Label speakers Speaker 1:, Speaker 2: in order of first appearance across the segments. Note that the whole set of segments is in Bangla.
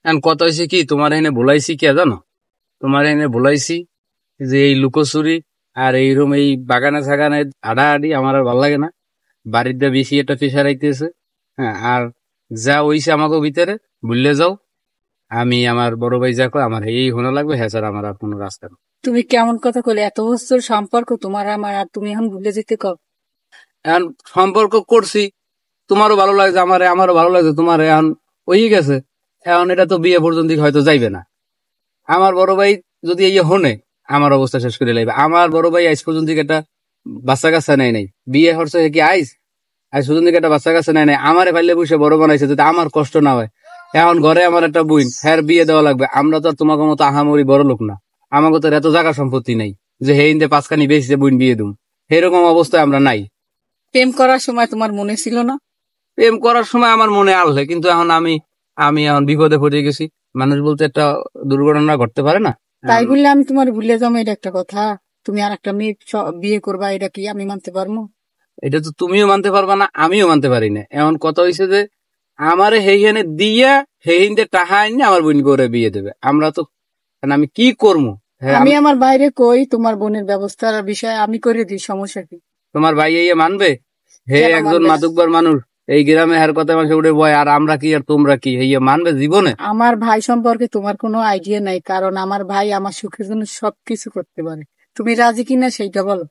Speaker 1: এখন কথা হয়েছে কি, তোমার এখানে বলাইছি কে জানো? তোমার এখানে বলাইছি যে এই লুকোচুরি আর এইরকম এই বাগানে ছাগানে আড়াআড়ি আমার আর ভালো লাগে না। বাড়িতে বেশি একটা প্রেশার আইতেছে। হ্যাঁ, আর যা হইছে আমাকে ভিতরে ভুললে যাও। আমি আমার বড় ভাই যা কয় আমার এই শোনা লাগবে, হ্যাঁ স্যার, আমার আর কোনো রাস্তা নেই।
Speaker 2: তুমি কেমন কথা কলে? এত বছর সম্পর্ক তোমার আমার, আর তুমি এখন ভুলে যেতে কও?
Speaker 1: এখন সম্পর্ক করছি, তোমারও ভালো লাগছে আমারে, আমারও ভালো লাগছে তোমার, এখন হয়ে গেছে। এখন এটা তো বিয়ে পর্যন্ত হয়তো যাইবে না। আমার বড় ভাই যদি এই হনে, আমার অবস্থা শেষ করে লাইবে। আমার বড় ভাই আজ পর্যন্ত একটা বাচ্চা কাচ্চা নেয় নাই, বিয়ে হচ্ছে কি আইস আজ পর্যন্ত একটা বাচ্চা কাচ্চা নেয় নাই। আমারে ফাইলে বসে বড় বানাইছে যাতে আমার কষ্ট না হয়। এখন ঘরে আমার একটা বোন, হ্যাঁ বিয়ে দেওয়া লাগবে। আমরা তো আর তোমাকে মতো আহামরি বড় লোক না, আমাকে তো আর এত জায়গা সম্পত্তি নাই যে হে ইন্দে পাঁচখানি বেশি বোন বিয়ে দুম। এরকম অবস্থায় আমরা নাই।
Speaker 2: প্রেম করার সময় তোমার মনে ছিল না?
Speaker 1: প্রেম করার সময় আমার মনে আনলে, কিন্তু এখন আমি আমি এখন বিপদে পড়ে গেছি। মানুষ বলতে একটা দুর্ঘটনা ঘটতে পারে না?
Speaker 2: তাই বললে আমি তোমার ভুলে যাবো এটা একটা কথা? তুমি আর একটা মেয়ে বিয়ে করবা, এটা কি আমি মানতে পারবো?
Speaker 1: এটা তো তুমিও মানতে পারবা না, আমিও মানতে পারি না। এমন কথা হয়েছে যে আমারে হেইখানে দিয়া হেইনতে টাকা আইনে আমার বোন করে বিয়ে দেবে। আমরা তো আমি কি করবো? হ্যাঁ,
Speaker 2: আমি আমার বাইরে কই তোমার বোনের ব্যবস্থার বিষয়ে আমি করে দিই, সমস্যা কি?
Speaker 1: তোমার ভাই এই মানবে? হে
Speaker 2: কেন
Speaker 1: একজন
Speaker 2: মানবে না?
Speaker 1: মাতুব্বর মানুষ, এই গ্রামে হার কথা মানুষ উঠে বয়, আর আমরা কি আর তোমরা কি এই মানবে জীবনে?
Speaker 2: আমার ভাই সম্পর্কে তোমার কোনো আইডিয়া নাই, কারণ আমার ভাই আমার সুখের জন্য সবকিছু করতে পারে। তুমি রাজি কিনা সেইটা বলো।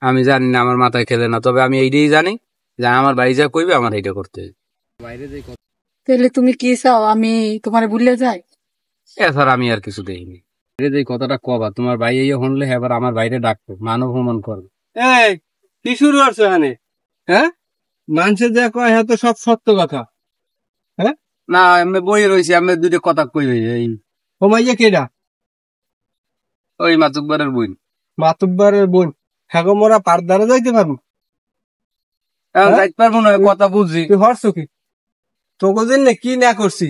Speaker 1: আমি জানি না, আমার মাথায় খেলে না। তবে আমি এইটাই জানি যে আমার ভাই যা কইবে আমার এইটা করতে হবে। বাইরে যে কথা
Speaker 2: তাহলে তুমি কি চাও আমি তোমার ভুলে যাই?
Speaker 1: এছাড়া আমি আর কিছু দেখিনি। বাইরে যে কথাটা কবা, তোমার ভাই এই শুনলে এবার আমার বাইরে ডাকতো, মানব ভ্রমণ করবে।
Speaker 3: এই কি শুরু করছো এখানে? হ্যাঁ, মানুষের যা কয় হ্যাঁ তো সব সত্য কথা। হ্যাঁ,
Speaker 1: না আমি বই রয়েছি, আমি দুটো কথা কই এই
Speaker 3: হোমাইয়া কেডা?
Speaker 1: ওই মাতুব্বরের বই।
Speaker 3: মাতুব্বারের বোন। হ্যাঁ গো, মোরা পারদারে যাইতে পারবো?
Speaker 1: এখন
Speaker 3: হ্যাঁ?
Speaker 1: যাইতে পারবো না, কথা বুঝছি।
Speaker 3: তুই হরছো কি? তোগো দিন নে কি না করছি?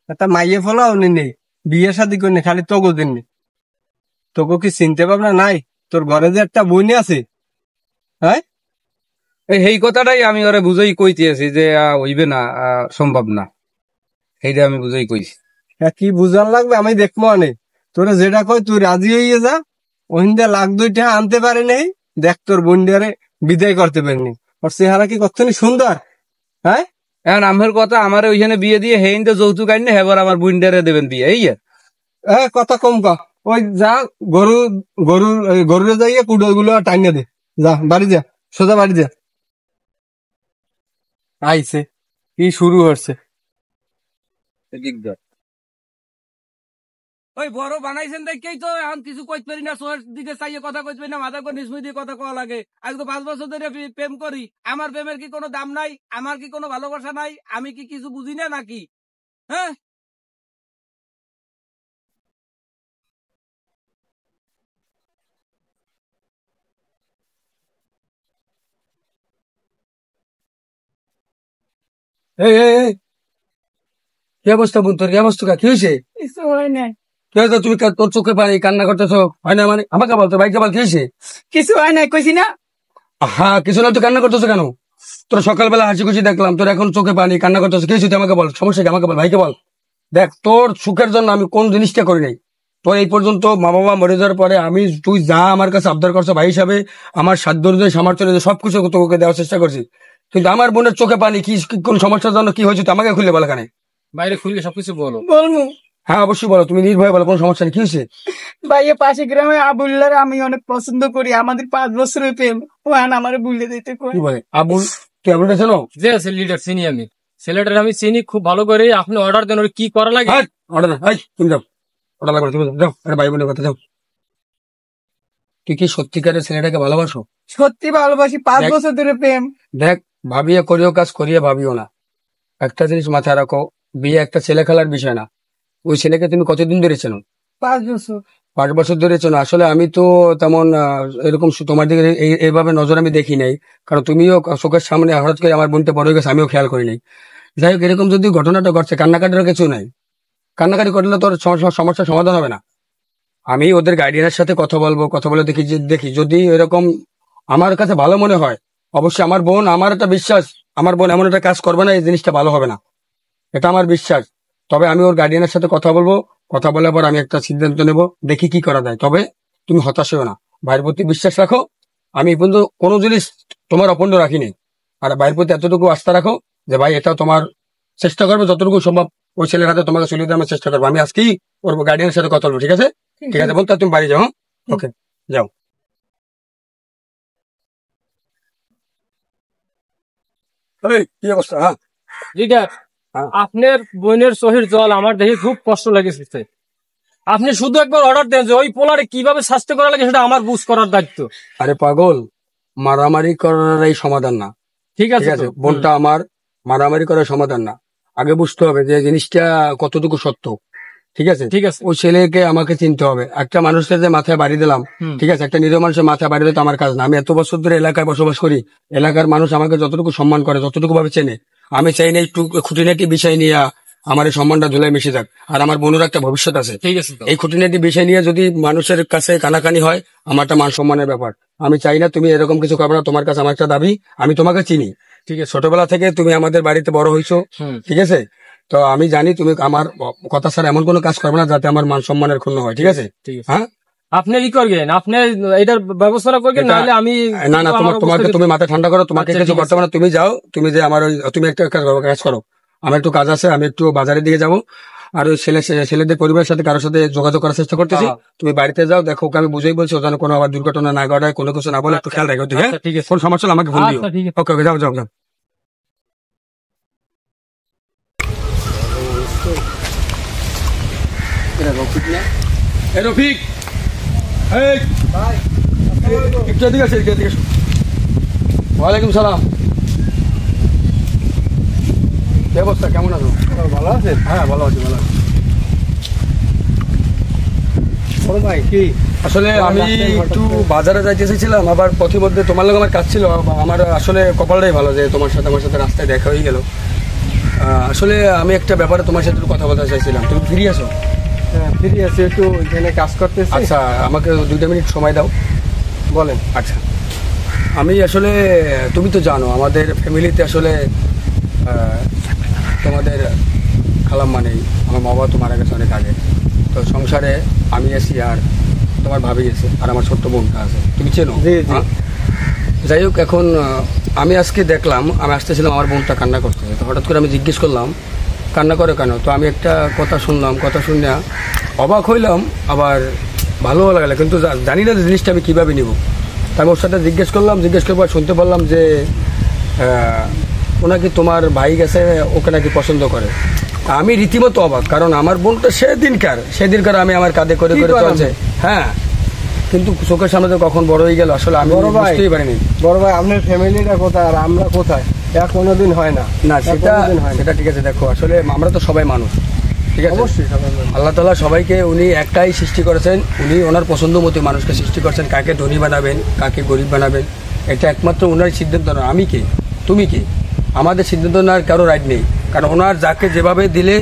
Speaker 3: একটা মাইয়ে ফলাও নেই, বিয়ে শাদি করি খালি তোগো দিন নে। তোগো কি চিনতে পারবে নাই তোর ঘরে যে একটা বোন আছে? হ্যাঁ,
Speaker 1: এই কথাটাই আমি ওরে বুঝাই কইতেছি যে হইবে না, সম্ভব না। এইটা আমি বুঝাই কইছি।
Speaker 3: হ্যাঁ কি বুঝার লাগবে আমি দেখবো আনে। তোরা যেটা কয় তুই রাজি হইয়ে যা। ওহিন্দা লাখ 2 টাকা আনতে পারে নেই, দেখ তোর বোনটারে বিদায় করতে পারিনি। ওর চেহারা কি কতখানি সুন্দর? হ্যাঁ,
Speaker 1: এখন আমার কথা, আমার ওইখানে বিয়ে দিয়ে হেইনতে যৌতুক আইনে হেবার আমার বুইন্ডারে দেবেন বিয়ে, এই
Speaker 3: হ্যাঁ কথা কম ক। ওই যা গরু গরু গরুরে যাইয়ে কুড়ো গুলো টাইনে দে। যা বাড়ি যা, সোজা বাড়ি যা। আইছে কি শুরু হচ্ছে?
Speaker 1: ওই বড় বানাইছেন দেখেই তো এখন কিছু কইতে পারি না, সোয়ের দিকে চাইয়ে কথা কইতে পারি না, মাথা করে নিসমুই দিয়ে কথা কওয়া লাগে। আজকে 5 বছর ধরে প্রেম করি, আমার প্রেমের কি কোনো দাম নাই? আমার কি কোনো ভালোবাসা নাই? আমি কি কিছু বুঝি না নাকি? হ্যাঁ,
Speaker 3: এই এই এই, কি অবস্থা বোন? তোর কি অবস্থা? কি হয়েছে?
Speaker 2: কিছু হয় নাই।
Speaker 3: কি হয়েছে? তুমি তোর চোখে পানি কান্না করতেছো? হয় না মানে আমাকে বল, তোর ভাইকে বল কি হয়েছে?
Speaker 2: কিছু হয় নাই কইছি না?
Speaker 3: হ্যাঁ কিছু না, তুই কান্না করতেছো কেন? তোর সকালবেলা হাসি খুশি দেখলাম, তোর এখন চোখে পানি কান্না করতেছো, কি হয়েছে? তুই আমাকে বল, সমস্যা কি? আমাকে বল, ভাইকে বল। দেখ তোর সুখের জন্য আমি কোন জিনিসটা করি নাই। তোর এই পর্যন্ত মা বাবা মরে যাওয়ার পরে আমি, তুই যা আমার কাছে আবদার করছো ভাই হিসাবে, আমার সাধ্য অনুযায়ী সামর্থ্য অনুযায়ী সবকিছু তোকে দেওয়ার চেষ্টা করছি। কিন্তু আমার বোনের চোখে পানি কি, কোন সমস্যার জন্য কি হয়েছে তুই আমাকে খুলে বল এখানে।
Speaker 1: বাইরে খুললে সবকিছু বলো।
Speaker 2: বলমু?
Speaker 3: হ্যাঁ অবশ্যই বলো, তুমি নির্ভয় বলো, কোন সমস্যা নেই, কি হয়েছে?
Speaker 2: ভাইয়া পাশে গ্রামে আবুল্লার আমি অনেক পছন্দ করি, আমাদের 5 বছরের প্রেম। ও আন আমারে ভুলে দিতে কই।
Speaker 3: কি বলে আবুল? তুই আবুলটা চেনো?
Speaker 4: যে আছে লিডার চিনি আমি, ছেলেটার আমি চিনি খুব ভালো করে। আপনি অর্ডার দেন, ওর কি করা লাগে।
Speaker 3: অর্ডার না, তুমি যাও, অর্ডার লাগবে, তুমি যাও, একটা ভাই বোনের কথা যাও। তুই কি সত্যিকারের ছেলেটাকে ভালোবাসো?
Speaker 2: সত্যি ভালোবাসি, 5
Speaker 3: দেখ-
Speaker 2: বছর ধরে প্রেম।
Speaker 3: দেখ, ভাবিয়ে করিও কাজ করিয়ে ভাবিও না। একটা জিনিস মাথায় রাখো, বিয়ে একটা ছেলে খেলার বিষয় না। ওই ছেলেকে তুমি কতদিন ধরে চেনো?
Speaker 2: 5 বছর।
Speaker 3: 5 বছর ধরে চেনো? আসলে আমি তো তেমন এরকম তোমার দিকে এইভাবে নজর আমি দেখি নাই, কারণ তুমিও চোখের সামনে হঠাৎ করে আমার বোনটা বড় হয়ে গেছে, আমিও খেয়াল করি নাই। যাই হোক, এরকম যদি ঘটনাটা ঘটছে, কান্নাকাটিরও কিছু নাই। কান্নাকাটি করলে তোর সমস্যার সমাধান হবে না। আমি ওদের গার্ডিয়ানের সাথে কথা বলবো, কথা বলে দেখি যদি এরকম আমার কাছে ভালো মনে হয়, অবশ্যই আমার বোন, আমার একটা বিশ্বাস, আমার বোন এমন একটা কাজ করবে না এই জিনিসটা ভালো হবে না, এটা আমার বিশ্বাস। তবে আমি ওর গার্ডিয়ানের সাথে কথা বলবো, কথা বলার পর আমি একটা সিদ্ধান্ত নেব, দেখি কি করা যায়। তবে তুমি হতাশ হও না, ভাইয়ের প্রতি বিশ্বাস রাখো। আমি এই পর্যন্ত কোনো জিনিস তোমার অপণ্য রাখিনি, আর ভাইয়ের প্রতি এতটুকু আস্থা রাখো যে ভাই এটা তোমার চেষ্টা করবে যতটুকু সম্ভব ওই ছেলের হাতে তোমাকে চলে দেওয়ার চেষ্টা করবো। আমি আজকেই ওর গার্ডিয়ানের সাথে কথা বলবো, ঠিক আছে? ঠিক আছে, বলতে তুমি বাড়ি যাও। ওকে, যাও। এই, কি অবস্থা? হ্যাঁ,
Speaker 4: লিডার,
Speaker 3: হ্যাঁ।
Speaker 4: আপনার বোনের চোখের জল আমার দেখে খুব কষ্ট লেগেছে। আপনি শুধু একবার অর্ডার দেন যে ওই পোলারে কিভাবে শাস্তি করা লাগে সেটা আমার বুঝ করার দায়িত্ব।
Speaker 3: আরে পাগল, মারামারি করার এই সমাধান না,
Speaker 4: ঠিক
Speaker 3: ঠিক
Speaker 4: আছে
Speaker 3: আছে?
Speaker 4: তো?
Speaker 3: বোনটা আমার, মারামারি করার সমাধান না। আগে বুঝতে হবে যে জিনিসটা কতটুকু সত্য, ঠিক আছে?
Speaker 4: ঠিক আছে।
Speaker 3: ওই ছেলেকে আমাকে চিনতে হবে। একটা মানুষের যে মাথায় বাড়ি দিলাম, ঠিক আছে, একটা নিরীহ মানুষের মাথায় বাড়ি দিতে আমার কাজ না। আমি এত বছর ধরে এলাকায় বসবাস করি, এলাকার মানুষ আমাকে যতটুকু সম্মান করে, যতটুকু ভাবে চেনে, আমি চাই না একটু খুঁটিনাটি বিষয় নিয়ে আমার এই সম্মানটা ধুলায় মিশে যাক। আর আমার বোনের একটা ভবিষ্যৎ আছে,
Speaker 4: ঠিক আছে তো?
Speaker 3: এই খুঁটিনাটি বিষয় নিয়ে যদি মানুষের কাছে কানাকানি হয়, আমারটা মান সম্মানের ব্যাপার। আমি চাই না তুমি এরকম কিছু করবে না। তোমার কাছে আমার একটা দাবি, আমি তোমাকে চিনি,
Speaker 4: ঠিক আছে।
Speaker 3: ছোটবেলা থেকে তুমি আমাদের বাড়িতে বড় হইছো, ঠিক আছে? তো আমি জানি তুমি আমার কথা ছাড়া এমন কোনো কাজ করবে না যাতে আমার মান সম্মানের ক্ষুণ্ণ হয়, ঠিক আছে?
Speaker 4: ঠিক আছে।
Speaker 3: হ্যাঁ,
Speaker 4: আপনি ই করবেন, আপনি এটার ব্যবস্থা করবেন,
Speaker 3: এটা-
Speaker 4: নাহলে আমি
Speaker 3: না না, তোমাকে তুমি মাথা ঠান্ডা করো, তোমাকে
Speaker 4: আচ্ছা,
Speaker 3: কিছু
Speaker 4: ঠিক
Speaker 3: করতে হবে না। তুমি যাও, তুমি যে আমার তুমি একটা কাজ করো, আমার একটু কাজ আছে, আমি একটু বাজারের দিকে যাবো। আর ওই ছেলেদের পরিবারের সাথে কারোর সাথে যোগাযোগ করার চেষ্টা করতেছি।
Speaker 4: হ্যাঁ।
Speaker 3: তুমি বাড়িতে যাও, দেখো ওকে আমি বুঝেই বলছি, ও যেন কোনো আবার দুর্ঘটনা না ঘটায়, কোনো কিছু না বলে, একটু খেয়াল রাখো, ঠিক আছে?
Speaker 4: আচ্ছা, ঠিক আছে।
Speaker 3: কোন সমস্যা হলে আমাকে ফোন দিও।
Speaker 4: আচ্ছা, ঠিক আছে।
Speaker 3: ওকে ওকে, যাও যাও যাও। এ রফিক, এই একটু এদিকে আসো, এদিকে এসো। ওয়ালাইকুম সালাম। কি অবস্থা, কেমন আছো? ভালো আছে? হ্যাঁ, ভালো আছি, ভালো আছি।
Speaker 4: ভাই কি
Speaker 3: আসলে আমি একটু বাজারে যাইতে চেয়েছিলাম, আবার পথিমধ্যে তোমার লোক আমার কাজ ছিল। আমার আসলে কপালটাই ভালো যে তোমার সাথে রাস্তায় দেখা হয়ে গেল। আসলে আমি একটা ব্যাপারে তোমার সাথে একটু কথা বলতে চাইছিলাম, তুমি ফ্রি আছো?
Speaker 4: ফ্রি আছি, একটু এখানে কাজ করতেছি।
Speaker 3: আচ্ছা, আমাকে 2 মিনিট সময় দাও।
Speaker 4: বলেন।
Speaker 3: আচ্ছা, আমি আসলে, তুমি তো জানো আমাদের ফ্যামিলিতে আসলে তোমাদের খালাম্মা নেই, আমার মা বাবা তো মারা গেছে অনেক আগে। তো সংসারে আমি আছি, আর তোমার ভাবি আছে, আর আমার ছোট্ট বোনটা আছে, তুমি চেনো?
Speaker 4: জি, জি।
Speaker 3: হ্যাঁ? যাই হোক, এখন আমি আজকে দেখলাম, আমি আসতেছিলাম, আমার বোনটা কান্না করতেছে। তো হঠাৎ করে আমি জিজ্ঞেস করলাম কান্না করে কেন? তো আমি একটা কথা শুনলাম, কথা শুনে অবাক হইলাম, আবার ভালোও লাগলো, কিন্তু জানি না যে জিনিসটা আমি কিভাবে নিব। তাই ওর সাথে জিজ্ঞেস করবার শুনতে পারলাম যে ও নাকি তোমার ভাই গেছে, ওকে নাকি পছন্দ করে। আমি রীতিমতো অবাক, কারণ আমার বোনটা সেদিনকার আমি আমার কাঁধে করে করে চলছে। হ্যাঁ, কিন্তু চোখের সামনে তো কখন বড় হয়ে গেল, আসলে আমি বুঝতেই পারিনি।
Speaker 4: বড় ভাই, আপনার ফ্যামিলিটা কোথায় আর আমরা কোথায়? এটা কোনোদিন হয় না।
Speaker 3: না, সেটা ঠিক আছে। দেখো, আসলে আমরা তো সবাই মানুষ, ঠিক আছে?
Speaker 4: অবশ্যই সবাই মানুষ।
Speaker 3: আল্লাহ তাআলা সবাইকে উনি একটাই সৃষ্টি করেছেন, উনি ওনার পছন্দ মতো মানুষকে সৃষ্টি করেছেন। কাকে ধনী বানাবেন, কাকে গরিব বানাবেন, এটা একমাত্র ওনার সিদ্ধান্ত না। আমি কে, তুমি কে, আমাদের সিদ্ধান্ত নেওয়ার কারো রাইট নেই, কারণ ওনার যাকে যেভাবে দিলে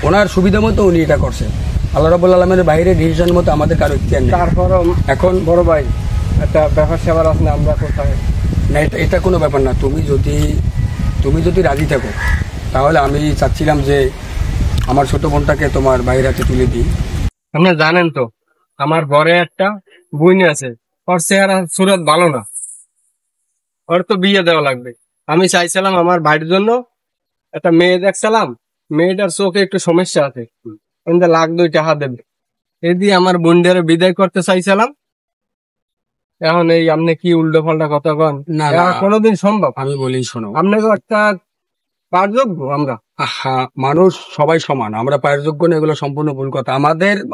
Speaker 3: ওনার সুবিধা মতো উনি এটা করছেন। আল্লাহ রাব্বুল আলামিনের বাইরে ডিসিশন মতো আমাদের কারো ইখতিয়ার নেই।
Speaker 4: তারপরও
Speaker 3: এখন
Speaker 4: বড় ভাই, একটা ব্যাপার সেবার আছে না, আমরা কোথায়?
Speaker 3: না, এটা কোনো ব্যাপার না। তুমি যদি রাজি থাকো, তাহলে আমি চাচ্ছিলাম যে আমার ছোট বোনটাকে তোমার বাইরে হাতে তুলে দিই।
Speaker 4: আপনি জানেন তো আমার ঘরে একটা বোন আছে, ওর চেহারা সুরত ভালো না, ওর তো বিয়ে দেওয়া লাগবে। আমি চাইছিলাম আমার ভাইয়ের জন্য একটা মেয়ে দেখছিলাম, মেয়েটার চোখে একটু সমস্যা আছে, কিন্তু 1,02,000 দেবে, এই দিয়ে আমার বোনদের বিদায় করতে চাইছিলাম। এখন এই আপনি কি উল্টো পাল্টা কথা কন?
Speaker 3: না,
Speaker 4: এটা কোনোদিন সম্ভব?
Speaker 3: আমি বলি, শোনো,
Speaker 4: আপনাকে একটা পারযোগ্য আমরা।
Speaker 3: মানুষ সবাই সমান, আমরা পায়ের যোগ্য না, এগুলো সম্পূর্ণ ভুল কথা।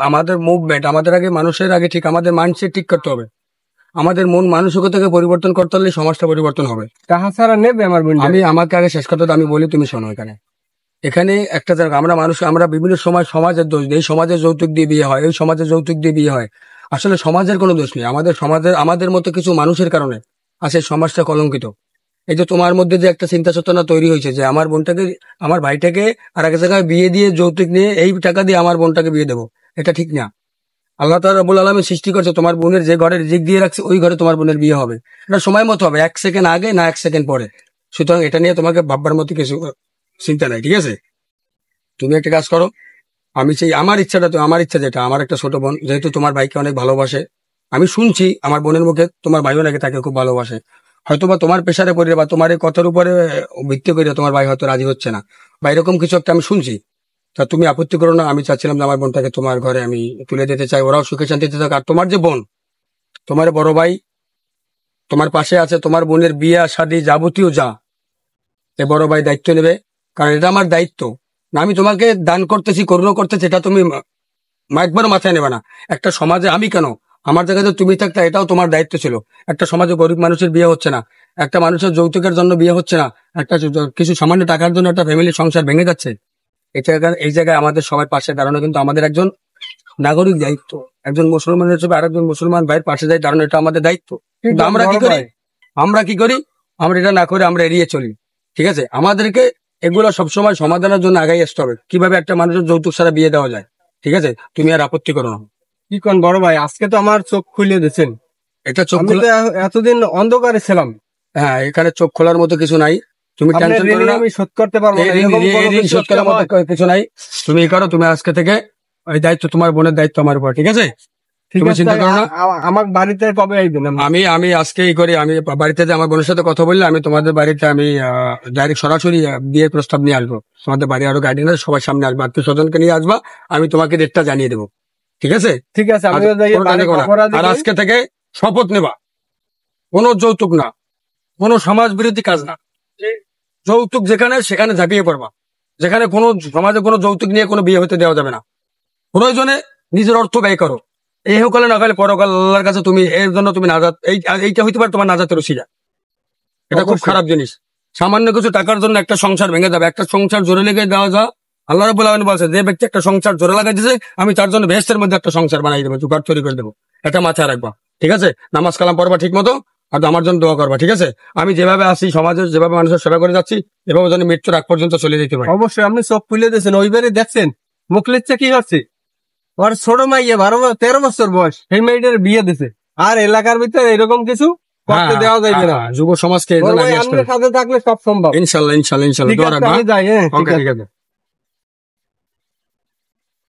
Speaker 3: আমাদের মুভমেন্ট, আমাদের আগে মানুষের আগে ঠিক আমাদের মাইন্ডসেট ঠিক করতে হবে। আমাদের মন মানসিকতাকে পরিবর্তন করতে হলে সমাজটা পরিবর্তন হবে।
Speaker 4: তাহা ছাড়া নেবে আমার বোন?
Speaker 3: আমাকে আগে শেষ কথাটা আমি বলি, তুমি শোনো। এখানে একটা জায়গা, আমরা বিভিন্ন সময় সমাজের দোষ দিই, এই সমাজের যৌতুক দিয়ে বিয়ে হয়, এই সমাজের যৌতুক দিয়ে বিয়ে হয়। আসলে সমাজের কোনো দোষ নেই, আমাদের মতো কিছু মানুষের কারণে আসলে সমাজটা কলঙ্কিত। এই যে তোমার মধ্যে যে একটা চিন্তা চেতনা তৈরি হয়েছে যে আমার ভাইটাকে আর এক জায়গায় বিয়ে দিয়ে যৌতুক নিয়ে এই টাকা দিয়ে আমার বোনটাকে বিয়ে দেবো, এটা ঠিক না। আল্লাহ তাআলা রাব্বুল আলামিন সৃষ্টি করছে, তোমার বোনের যে ঘরে রিজিক দিয়ে রাখছে ওই ঘরে তোমার বোনের বিয়ে হবে। এটা সময় মতো হবে, 1 সেকেন্ড আগে না 1 সেকেন্ড পরে। সুতরাং এটা নিয়ে তোমাকে ভাববার মতো কিছু চিন্তা নাই, ঠিক আছে? তুমি একটা কাজ করো, আমি চাই আমার ইচ্ছাটা, তো আমার ইচ্ছা যেটা, আমার একটা ছোট বোন যেহেতু তোমার ভাইকে অনেক ভালোবাসে, আমি শুনছি আমার বোনের মুখে তোমার ভাইও নাকি তাকে খুব ভালোবাসে, হয়তোবা তোমার প্রেশারে পড়ে বা তোমার এই কথার উপরে ভিত্তি করে তোমার ভাই হয়তো রাজি হচ্ছে না, বা এরকম কিছু একটা আমি শুনছি। তা তুমি আপত্তি করো না, আমি চাচ্ছিলাম যে আমার বোনটাকে তোমার ঘরে আমি তুলে দিতে চাই, ওরাও সুখে শান্তিতে থাক। আর তোমার যে বোন, তোমার বড় ভাই তোমার পাশে আছে, তোমার বোনের বিয়া শাদী যাবতীয় যা এ বড় ভাই দায়িত্ব নেবে, কারণ এটা আমার দায়িত্ব না। আমি তোমাকে দান করতেছি, করুণা করতেছি, এটা তুমি একবারও মাথায় নেবে না। একটা সমাজে আমি কেন, আমার জায়গাতে তুমি থাকতে, এটাও তোমার দায়িত্ব ছিল। একটা সমাজে গরিব মানুষের বিয়ে হচ্ছে না, একটা মানুষের যৌতুকের জন্য বিয়ে হচ্ছে না, একটা কিছু সামান্য টাকার জন্য একটা ফ্যামিলির সংসার ভেঙে যাচ্ছে। এই জায়গায় আমাদের সবার পাশে দাঁড়ানো কিন্তু আমাদের একজন নাগরিক দায়িত্ব। একজন মুসলমান হিসেবে আরেকজন মুসলমান ভাইয়ের পাশে যাই দাঁড়ানো, এটা আমাদের দায়িত্ব। কিন্তু আমরা কি করি, আমরা এটা না করে আমরা এড়িয়ে চলি। ঠিক আছে, আমাদেরকে এগুলো সবসময় সমাধানের জন্য আগাই আসতে হবে, কিভাবে একটা মানুষের যৌতুক ছাড়া বিয়ে দেওয়া যায়। ঠিক আছে, তুমি আর আপত্তি করো না।
Speaker 4: কি কোন বড় ভাই, আজকে তো আমার চোখ খুলে দিচ্ছেন।
Speaker 3: এটা চোখ
Speaker 4: আমি তো এতদিন অন্ধকারে ছিলাম।
Speaker 3: হ্যাঁ, এখানে চোখ খোলার মতো কিছু নাই, তুমি
Speaker 4: আপনার
Speaker 3: টেনশন করো
Speaker 4: ঋণ
Speaker 3: না।
Speaker 4: আমি শোধ করতে পারবো না, এরকম কোনো
Speaker 3: ঋণ
Speaker 4: কিছু
Speaker 3: শোধ করার মতো
Speaker 4: হয়?
Speaker 3: কিছু নাই, তুমি করো। তুমি আজকে থেকে ওই দায়িত্ব, তোমার বোনের দায়িত্ব আমার উপর। ঠিক আছে,
Speaker 4: ঠিক
Speaker 3: তুমি
Speaker 4: আছে,
Speaker 3: চিন্তা করো না।
Speaker 4: আমার বাড়িতে কবে আইবেন?
Speaker 3: আমি আজকে করি, আমি বাড়িতে যে আমার বোনের সাথে কথা বললে আমি তোমাদের বাড়িতে আমি ডাইরেক্ট সরাসরি বিয়ের প্রস্তাব নিয়ে আসবো। তোমাদের বাড়ি আরো গার্ডিয়ান আছে, সবাই সামনে আসবে, আত্মীয় স্বজনকে নিয়ে আসবা, আমি তোমাকে ডেটটা জানিয়ে দেবো। ঠিক আছে,
Speaker 4: ঠিক আছে, আমি
Speaker 3: আর আজকে থেকে শপথ নেবা, কোনো যৌতুক না, কোনো সমাজ বিরোধী কাজ না। যৌতুক যেখানে সেখানে ঝাঁপিয়ে পড়বা, যেখানে কোনো সমাজে কোনো যৌতুক নিয়ে কোনো বিয়ে হতে দেওয়া যাবে না। প্রয়োজনে নিজের অর্থ ব্যয় করো, এই হোকালে না হলে পরকাল আল্লাহর কাছে তুমি এর জন্য তুমি নাজাত, এইটা হইতে পারে তোমার নাজাতের ওসিলা। এটা খুব খারাপ জিনিস। সামান্য কিছু টাকার জন্য একটা সংসার ভেঙে যাবে, একটা সংসার জোরে লেগে দেওয়া যা। আল্লাহ রাব্বুল আলামিন বলছে, যে ব্যক্তি একটা সংসার জোরে লাগাই দিয়েছে আমি তার জন্য বেহেশতের মধ্যে একটা সংসার বানাই দেবো, জোগাড় তৈরি করে দেবো। এটা মাথায় রাখবা। ঠিক আছে, নামাজ কালাম পড়বা ঠিক মতো, আর আমার জন্য দোয়া করবা। ঠিক আছে, আমি যেভাবে আছি সমাজের, যেভাবে মানুষের সেবা করে যাচ্ছি, এভাবে যেন মৃত্যুর আগ পর্যন্ত চলে যেতে পারি।
Speaker 4: অবশ্যই, আপনি চোখ খুলে দিয়েছেন। ওইবারে দেখছেন মুখলিচ্ছে কি হচ্ছে, ওর ছোট মাইয়া 13 বছর বয়স, সেই মেয়েটার বিয়ে দিছে। আর এলাকার ভিতরে এরকম কিছু করতে দেওয়া যাবে না।
Speaker 3: যুব সমাজকে
Speaker 4: আপনার সাথে থাকলে সব সম্ভব।
Speaker 3: ইনশাল্লাহ, ইনশাল্লাহ, ইনশাল্লাহ
Speaker 4: ঠিক
Speaker 3: দোয়া
Speaker 4: আছে,
Speaker 3: রাখবা।
Speaker 4: আমি যাই। হ্যাঁ, ঠিক
Speaker 3: ওকে,
Speaker 4: আছে।
Speaker 3: ঠিক আছে।